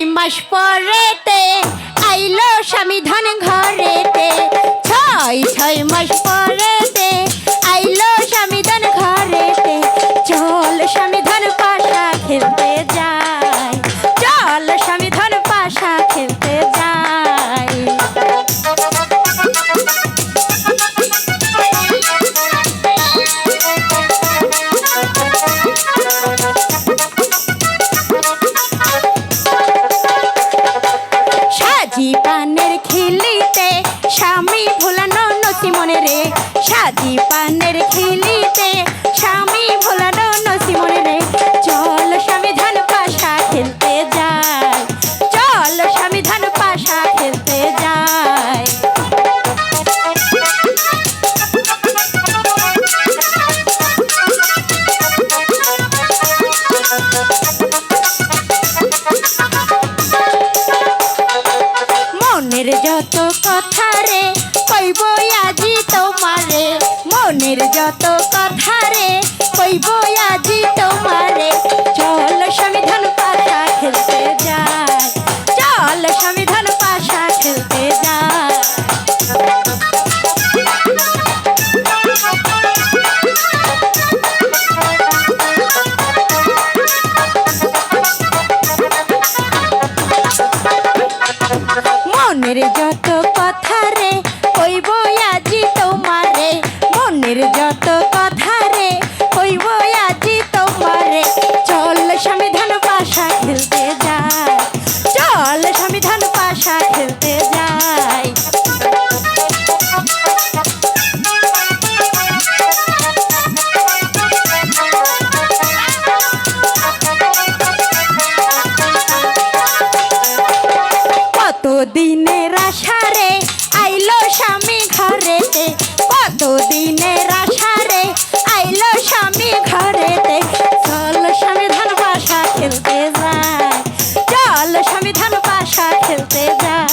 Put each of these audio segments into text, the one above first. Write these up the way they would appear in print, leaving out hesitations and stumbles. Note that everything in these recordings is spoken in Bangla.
মাস পরেতে আইলো স্বামীধান ঘরেতে, ছয় ছয় মাস পরেতে আইলো স্বামীধান ঘরেতে। চল স্বামীধান পাশা খেলতে যাই, চল স্বামীধান পাশা খেলতে যাই। সাজি পানের খিলিতে স্বামী ভোলানো নসি মনে রে, সাজি পানের খিলিতে স্বামী ভোলানো নসি মনে রে। চল স্বামীধান পাশা খেলতে যাই, চল স্বামীধান পাশা খেলতে যাই। মনের যত কথা রে কইব আজি তোমারে, মনের যত কথা রে কইব আজি তোমারে। চল স্বামীধান পাশা খেলতে যাই, চল স্বামীধান পাশা খেলতে যাই। মনের যত কথা রে কইব আজি তোমারে, মনের যত কথা রে কইব আজি তোমারে। চল স্বামীধান পাশা খেলতে যাই, চল স্বামীধান পাশা খেলতে যাই। কত দিনের আশারে আইলো স্বামী ঘরেতে, কত দিনের আশারে আইলো স্বামী ঘরেতে। চল স্বামীধান পাশা খেলতে যাই, চল স্বামীধান পাশা খেলতে যাই।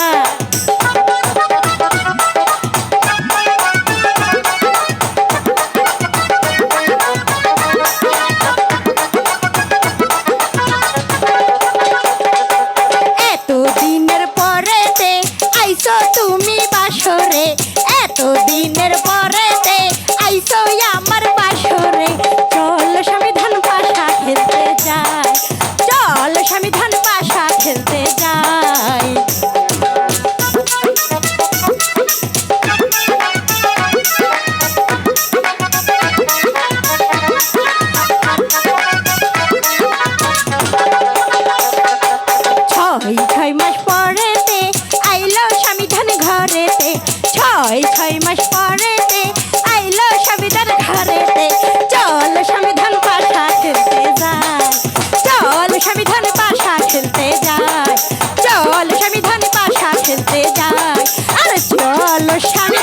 তুমি বাসরে, এত দিনের পরেতে আইসো আমার বাসরে। চল স্বামীধান পাশা খেলতে যাই, চল স্বামীধান পাশা খেলতে যাই। ছয় ছয় মাস পরেতে আইলো স্বামীধান ঘরেতে, ছয় ছয় মাস পরেতে আইলো স্বামীধান ঘরেতে। চল স্বামীধান পাশা খেলতে যাই, চল স্বামীধান পাশা খেলতে যাই, চল স্বামীধান পাশা খেলতে যাই। আর চল স্বামী